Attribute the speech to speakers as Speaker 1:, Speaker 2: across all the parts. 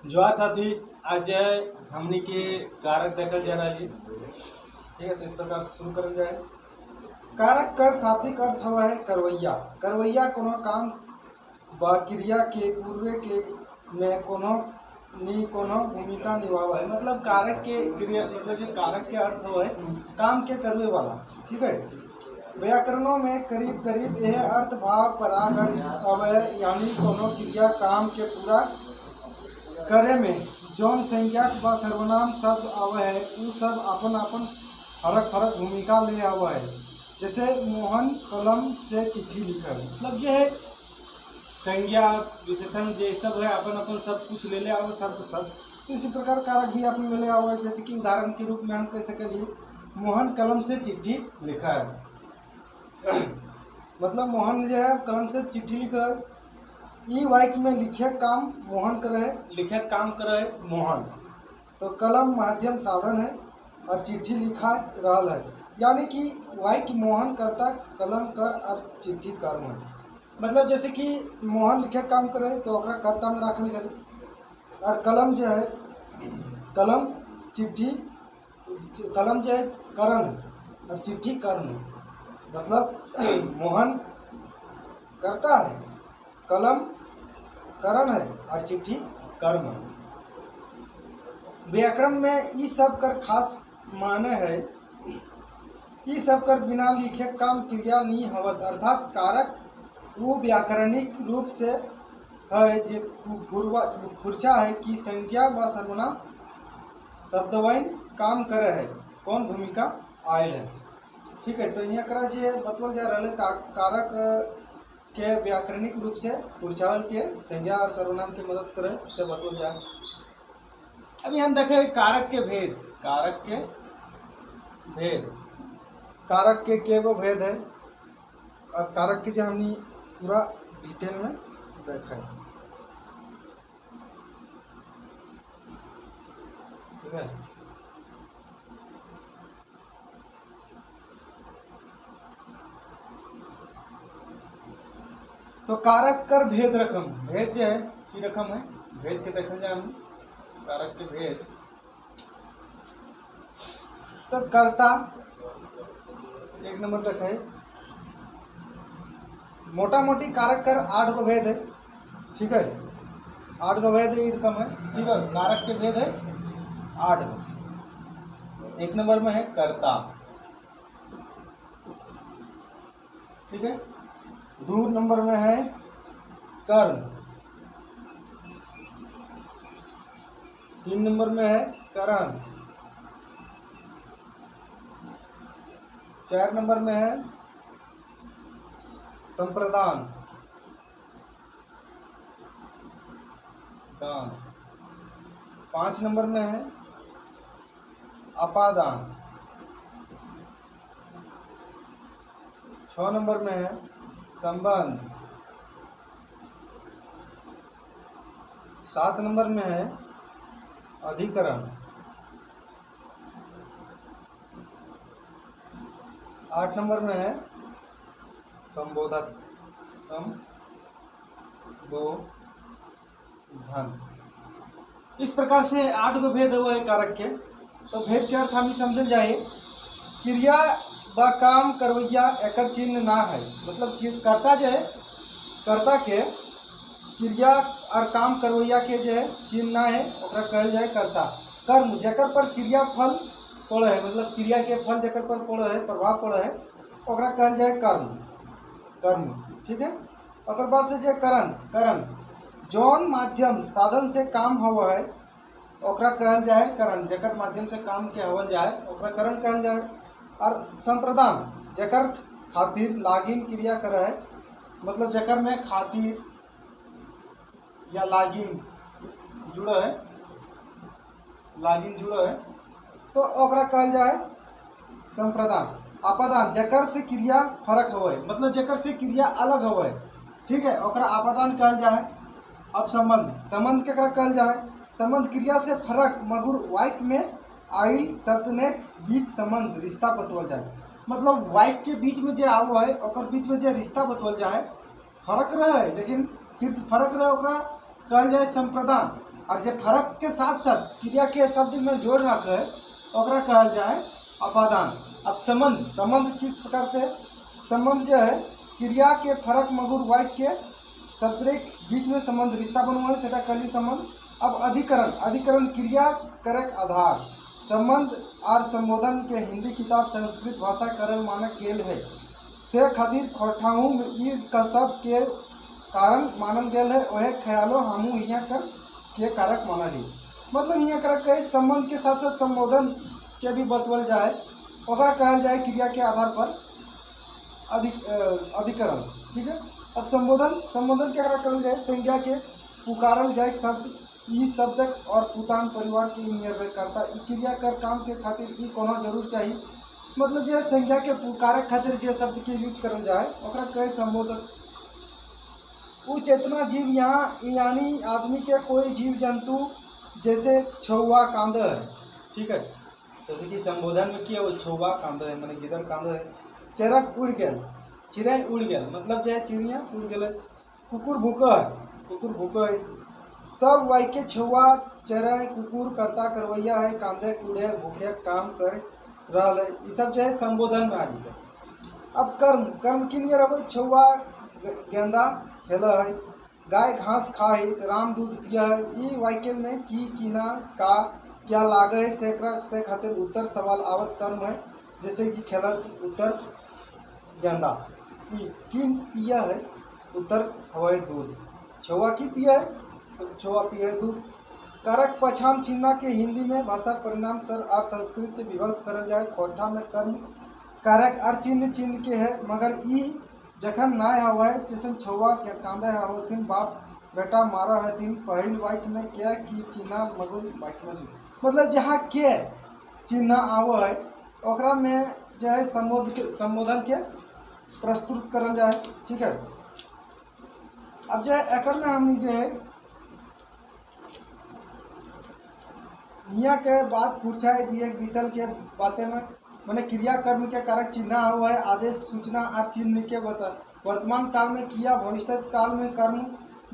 Speaker 1: जोहार साथी। आज हमनी के कारक देखल जा रहा है। ठीक है, तो इस प्रकार से शुरू करल जाए। कारक कर शाब्दिक अर्थ हवा है करवैया। करवैया कोनो काम व क्रिया के पूर्वे के में कोनो भूमिका निभावा है। मतलब कारक के क्रिया मतलब ये कारक के अर्थ हुआ है काम के करवे वाला। ठीक है, व्याकरणों में करीब करीब यह अर्थ भाव परागण अवय यानी कोनो क्रिया काम के पूरा करे में जौन संज्ञक व सर्वनाम शब्द आवे है उ सब अपन अपन फरक फरक भूमिका ले आवे है। जैसे मोहन कलम से चिट्ठी लिखा है, मतलब यह है संज्ञा विशेषण जे सब है अपन अपन सब कुछ ले ले आओ शब्द सब। तो इसी प्रकार कारक भी अपन ले ले आओ। जैसे कि उदाहरण के रूप में हम कह सकेंगे मोहन कलम से चिट्ठी लिखा है। मतलब मोहन जो है कलम से चिट्ठी लिखा है। ई वाक्य में लिखे काम मोहन करे है, लिखे काम करे है मोहन। तो कलम माध्यम साधन है और चिट्ठी लिखा रहल है, यानी कि वाक्य मोहन करता कलम कर और चिट्ठी कर्म है। मतलब जैसे कि मोहन लिखे काम करे तो ओकरा कर्ता में रखल गए और कलम जो है कलम चिट्ठी कलम जो है करण है और चिट्ठी कर्म है। मतलब मोहन करता है, कलम करण है और चिट्ठी कर्म है। व्याकरण में ई सब कर खास माने है। ई सब कर बिना लिखे काम क्रिया नहीं हवत, अर्थात कारक वो व्याकरणिक रूप से है जे फुर्चा है कि संज्ञा व सर्वनाम शब्दवाइन काम करे है कौन भूमिका आयल है। ठीक है, तो यहाँ करा जे बतवल जा रहा है कारक के व्याकरणिक रूप से पुरचावल के संज्ञा और सर्वनाम की मदद करे से बतवल जाए। अभी हम देखें कारक के भेद। कारक के भेद, कारक के गो भेद है। अब कारक के जो हमने पूरा डिटेल में देखा है। ठीक है, तो कारक कर भेद रकम। भेद जो है की रकम है, भेद के देखल जाए हम कारक के भेद। तो कर्ता एक नंबर तक है। मोटा मोटी कारक कर 8 गो भेद है। ठीक है, 8 गो भेद है, रकम है। ठीक है, कारक के भेद है 8 गो। एक नंबर में है कर्ता। ठीक है, 2 नंबर में है कर्म। 3 नंबर में है करण। 4 नंबर में है संप्रदान दान। 5 नंबर में है अपादान। 6 नंबर में है संबंध। 7 नंबर में है अधिकरण। 8 नंबर में है संबोधक संबोधन। इस प्रकार से 8 गो भेद हुआ है कारक के। तो भेद के अर्थ हम समझल जाए क्रिया व काम करवैया एकर चिन्ह ना है। मतलब कर्ता जो है कर्ता के क्रिया और काम करवैया के जो है चिन्ह ना है ओकरा कहल जाए कर्ता। कर्म जकर पर क्रिया फल पड़े है, मतलब क्रिया के फल जकर पर पड़े है प्रभाव पड़े है ओकरा कहल जाए कर्म कर्म। ठीक है, और बाद से जो करण करण जौन माध्यम साधन से काम हुआ है ओकरा कहल जाए करण। जकर माध्यम से काम के हवल जाए ओकरा करण कहल जाए। और संप्रदान जकर खातिर लागिन क्रिया करे है, मतलब जकर में खातिर या लागिन जुड़ा है, लागिन जुड़ा है तो ओकरा कहल जाए संप्रदान। आपादान जकर से क्रिया फर्क होवे, मतलब जकर से क्रिया अलग होवे। ठीक है, ओकरा आपादान कहल जाए। अब संबंध संबंध केकरा कहल जाए, संबंध क्रिया से फर्क मगर वाक्य में आइल शब्द ने बीच संबंध रिश्ता बतवल जाए। मतलब वाक्य के बीच में जो आवो है ओकर बीच में जो रिश्ता बतवल जाए फर्क रहे, लेकिन सिर्फ फर्क रहे ओकरा कहल जाए संप्रदान। और जो फर्क के साथ साथ क्रिया के शब्द में जोड़ रखे ओकरा कहल जाए अपादान। अब संबंध किस प्रकार से, संबंध जो है क्रिया के फर्क मगुर वाक्य के शब्द के बीच में संबंध रिश्ता बनवा है सेटा कहली संबंध। अब अधिकरण क्रिया करक आधार संबंध और संबोधन के हिंदी किताब संस्कृत भाषा करल मानक गेल है से खातिर खोठाऊ ई कसब के कारण मानल गेल है वह ख्यालो हमू यहाँ कर के कारक मानली। मतलब यहाँ कारक के संबंध के साथ साथ संबोधन के भी बतवल जाए ओकरा कहल जाए क्रिया के आधार पर अधिकरण। ठीक है। अब संबोधन के कहल जाए संज्ञा के पुकारल जाए शब्द ई शब्दक और पुतान परिवार के निर्भर करता ई क्रिया कर काम के खातिर ई कोनो जरूर चाहिए। मतलब जो संज्ञा के पुकारक खातिर जे शब्द के यूज करल जाए ओकरा कहे संबोधन। वो चेतना जीव यहाँ यानी आदमी के कोई जीव जंतु जैसे छौवा कांदा है। ठीक है। जैसे कि संबोधन में किया वो छौवा कांदा है मैंने गिदर कांदा है। चरक उड़ गया चिड़ै उड़ गया मतलब जो है चिड़िया उड़ गया। कुकुर भूका है सब वाक्य छुआ चरय कुकुर करता करवैया है कांदे कूड़े भूखे काम कर रहा है ये सब जो है संबोधन में आ जाता है। अब कर्म के लिए रहो छुआ गेंदा खेला है गाय घास खाए राम दूध पिया है ये वाक्य में की कीना का क्या लागे है से खातिर उत्तर सवाल आवत कर्म है। जैसे कि खेला उत्तर गेंदा किन पिया है उत्तर हवाई दूध छुआ की पिया है छुआ पिया दूध। कारक पहचान चिन्ह के हिंदी में भाषा परिणाम सर और संस्कृत के विभक्त करल जाए कोठा में कर्म कारक और चिन्ह के है मगर ई जखन नाय हवा है जैसे छुआ के कांदा हवथिन बाप बेटा मारा हथिन पहल वाक्य में क्या की चिन्ह मगुल वाक्य में मतलब जहाँ के चिन्ह आव है ओकरा में जो है संबोधन के प्रस्तुत करल जाए। ठीक है। अब जो है एक में हम जो है यहाँ के बाद पूछाए दिए बीतल के बातें में मैंने क्रिया कर्म के कारक चिन्ह हुआ है आदेश सूचना और चिन्ह के बता वर्तमान काल में किया भविष्य काल में कर्म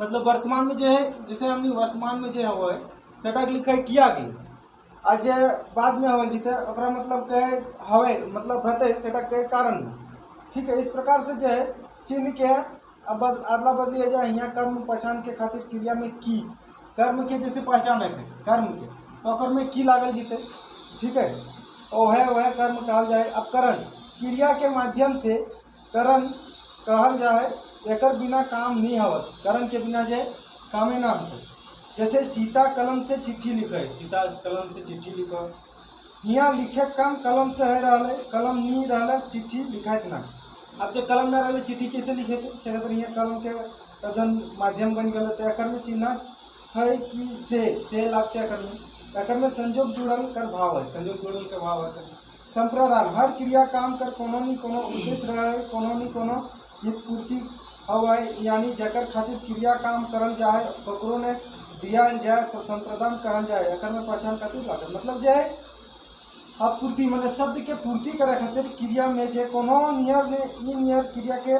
Speaker 1: मतलब वर्तमान में जो है जैसे हमने वर्तमान में जो हुआ है सेटा लिखा है किया गई और जो बाद में हवा जीते ओकरा मतलब कहे हवे मतलब रहते सेटा के कारण। ठीक है। इस प्रकार से जो है चिन्ह के अब अदला बदली है जाए यहाँ कर्म पहचान के खातिर क्रिया में की कर्म के जैसे पहचान है कर्म के तो में की लागल जीते। ठीक है। वह कर्म कहल जाए। अब करण क्रिया के माध्यम से करण कहल जाए एकर बिना काम नहीं हवत करण के बिना जो कामे ना होते। जैसे सीता कलम से चिट्ठी लिखे सीता कलम से चिट्ठी लिखो यहाँ लिखे काम कलम से है रहा कलम नहीं रहा चिट्ठी लिखात ना। अब जो कलम ना रहा चिट्ठी कैसे लिखे थे से यहाँ कलम के कथन माध्यम बन गए तो एकर में चिन्ह है कि से लागते एकर में संजोग जुड़ल कर भाव है संजोग जुड़ल के भाव है। संप्रदान हर क्रिया काम कर कोनो नहीं कोनो उद्देश्य रहे कोनो नहीं कोनो हित पूर्ति हवा यानी जकर खातिर क्रिया काम करल जाए ककरो ने दिया जाए तो संप्रदान कहल जाए। एकर में पहचान खातिर लागत मतलब जो है आपूर्ति मतलब शब्द के पूर्ति करे खातिर क्रिया में जे कोनो नियर ने इ नियर क्रिया के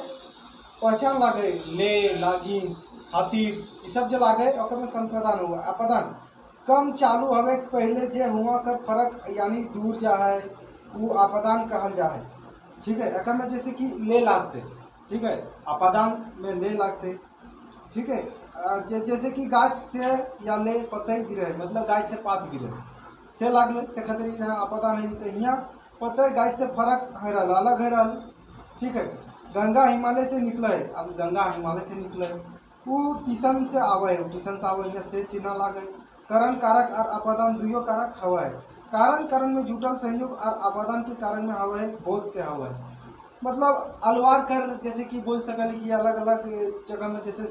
Speaker 1: पहचान लागे ले लागी खातिर ये सब जो लागे ओकर में संप्रदान हुआ। अपदान कम चालू हवे पहले जे हुआ कर फर्क यानी दूर जा है वो अपदान कहल जा है। ठीक है। एकर में जैसे कि ले लागते। ठीक है। अपदान में ले लागते। ठीक है। जैसे कि गाछ से या ले पतई गिरे मतलब गाछ से पात गिरे से लागले से खातिर यहाँ अपदान है। यहाँ पतई गाछ से फर्क है रहा अलग है रहा। ठीक है। गंगा हिमालय से निकले है अब गंगा हिमालय से निकले वो टीशन से आवे है टीशन से आवे से चिन्ह लागे। करण कारक और अपदान दुइयो कारक हवा है कारण में जुटल संयोग और अपदान के कारण में हवा है बोध के हवा है। मतलब अलवार कर जैसे कि बोल सकल कि अलग अलग जगह में जैसे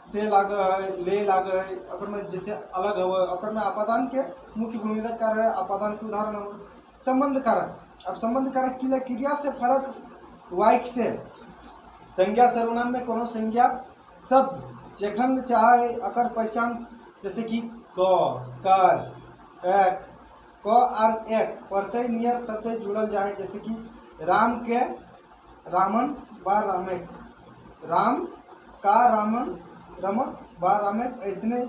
Speaker 1: से लाग है ले लाग है अगर में जैसे अलग हवा अगर में अपदान के मुख्य भूमिका कार्य है अपदान के उदाहरण हो। संबंध कारक अब संबंध कारक की क्रिया से फर्क वाक्य से संज्ञा सर्वनाम में कोनो संज्ञा शब्द जखन चाहे अकर पहचान जैसे कि क कर एक क और एक प्रत्यय नियर शब्द जुड़ल जाए जैसे कि राम के रामन बा रामेट राम का रामन रमक बा रामेट ऐसने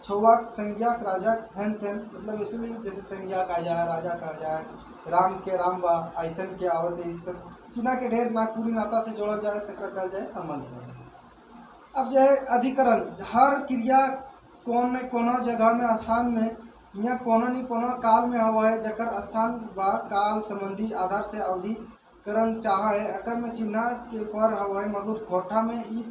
Speaker 1: छौवाक संज्ञाक राजक हेन तेन, मतलब इसलिए जैसे संज्ञा कहा जाए, राजा कहा जाए, राम के राम बा ऐसन के आवत है, इस तरह चिन्ह के ढेर नागपुरी नाता से जोड़ल जाए, सकरा कहा जाए संबंध। अब जो है अधिकरण, हर क्रिया कौन ने कोनो जगह में स्थान में या कोनो नहीं कोनो काल में हुआ है, जकर स्थान व काल संबंधी आधार से अवधिकरण चाह है। अकर में चिन्ह के पर हुआ है मधुर कोठा में ई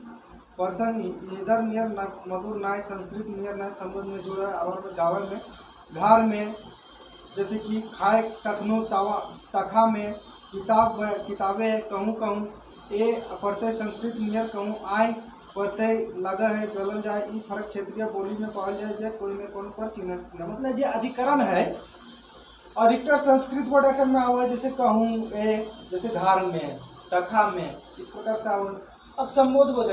Speaker 1: पर्सन इधर नियर मधुर नाय संस्कृत नियर नाय संबंध में जुड़ा है। और गाँव में घर में जैसे कि खाए तखनो तवा तखा में किताबें कहूँ कहूँ ए प्रत्यय संस्कृत नियर कहूँ आय प्रत्यय लगा है बोलल जाए। ई फर्क क्षेत्रीय बोली में पाल जाए कोई में कौन पर चिन्ह, मतलब ये अधिकरण है। अधिकतर संस्कृत वर्ड अकर में आवे, जैसे कहूँ ए, जैसे घर में, तखा में, इस प्रकार से आवे। अब संबोधन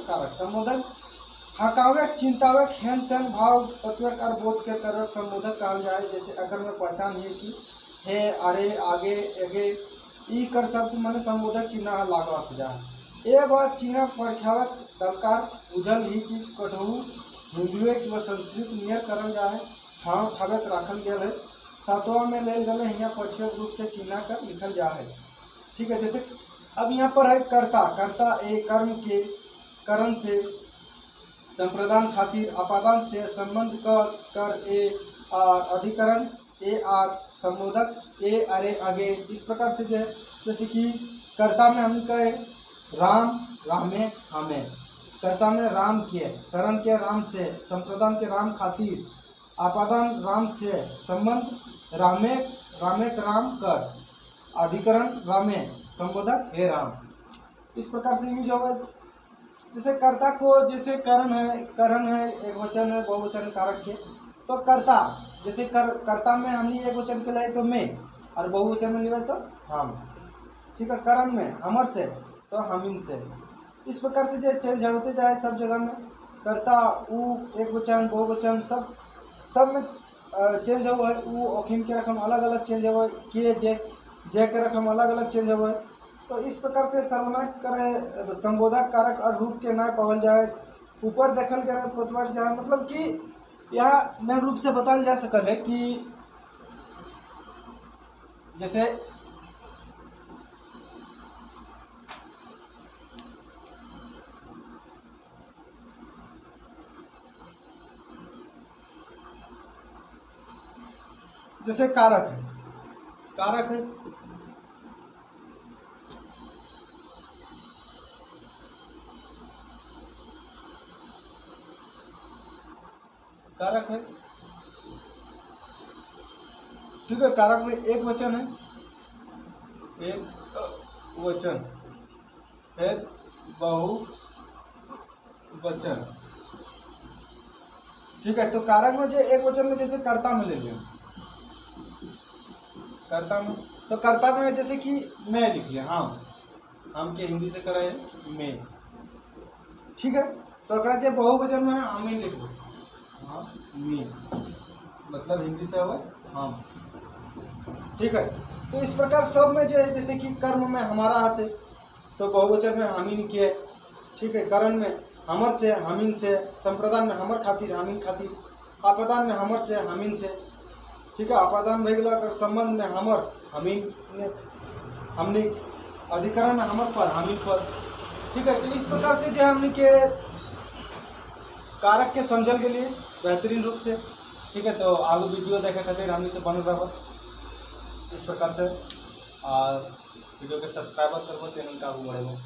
Speaker 1: कारक, संबोधन हकावक चिंतावक हेन तेन भाव तत्वक और बोध के कारक संबोधक कहल जाए। जैसे अगर में पहचान है कि हे अरे आगे आगे ई कर शब्द मन संबोधक चिन्ह लागत जाए। ए बात चिन्ह परछावक दलकार बुझल ही कि कठहू हिंदुए कि संस्कृत नियर करल जाए, ठाव ठावक राखल गया है। सातवां में ले गए यहाँ पक्षक रूप से चिन्ह कर लिखल जा है। ठीक है, जैसे अब यहाँ पर है कर्ता, कर्ता ए कर्म के करण से संप्रदान खातिर अपादान से संबंध कर ए आर अधिकरण ए आर संबोधक ए अरे आगे, इस प्रकार से जो है जैसे कि कर्ता में हम कहे राम रामे हमें, कर्ता में राम किए, करण के राम से, संप्रदान के राम खातिर, आपादान राम से, संबंध रामे रामे राम कर, अधिकरण रामे, संबोधक हे राम। इस प्रकार से यूज होगा। जैसे कर्ता को जैसे करण है एक वचन है बहुवचन कारक के, तो कर्ता जैसे कर्ता में हमने एक वचन के लिए तो मैं, और बहुवचन में लिया तो हम। ठीक है, करण में हमर से तो हमिन से, इस प्रकार से जो चेंज होते जाए सब जगह में। कर्ता ऊ एक वचन बहुवचन सब में चेंज हुआ है। ऊ ओखिम के रकम अलग अलग चेंज हुआ है, के जे के रकम अलग अलग चेंज हुआ है। तो इस प्रकार से सर्वनाम करे संबोधक कारक और रूप के नाय पावल जाए। ऊपर देखल गया पतवार जाए, मतलब कि यह नए रूप से बताल जा सकल है कि जैसे जैसे कारक है, कारक है कारक है, ठीक है। कारक में एक वचन है, एक वचन है, बहु वचन। ठीक है, तो कारक में जो एक वचन में जैसे कर्ता में ले लिया, कर्ता में, तो कर्ता में जैसे कि मैं लिख लिया, हम के हिंदी से करे मैं। ठीक है, तो अगर जो बहुवचन में हम ही लिख लो, मैं, मतलब हिंदी से हुआ हम। ठीक है, तो इस प्रकार सब में जो है जैसे कि कर्म में हमारा हाथ है तो बहुवचन में हमीन किए। ठीक है, करण में हमर से हमीन से, संप्रदान में हमर खातिर हमीन खातिर, आपादान में हमर से हमीन से। ठीक है, आपादान भे गया अगर संबंध में हमर हमीन हमने, अधिकरण में हमर पर हमीन पर। ठीक है, तो इस प्रकार से जो हमने के कारक के समझल के लिए बेहतरीन रूप से। ठीक है, तो आगे वीडियो देखे खातिर हमने से बनल रहो इस प्रकार से, और वीडियो के सब्सक्राइबर करबो, चैनल का आगू बढ़ेबो।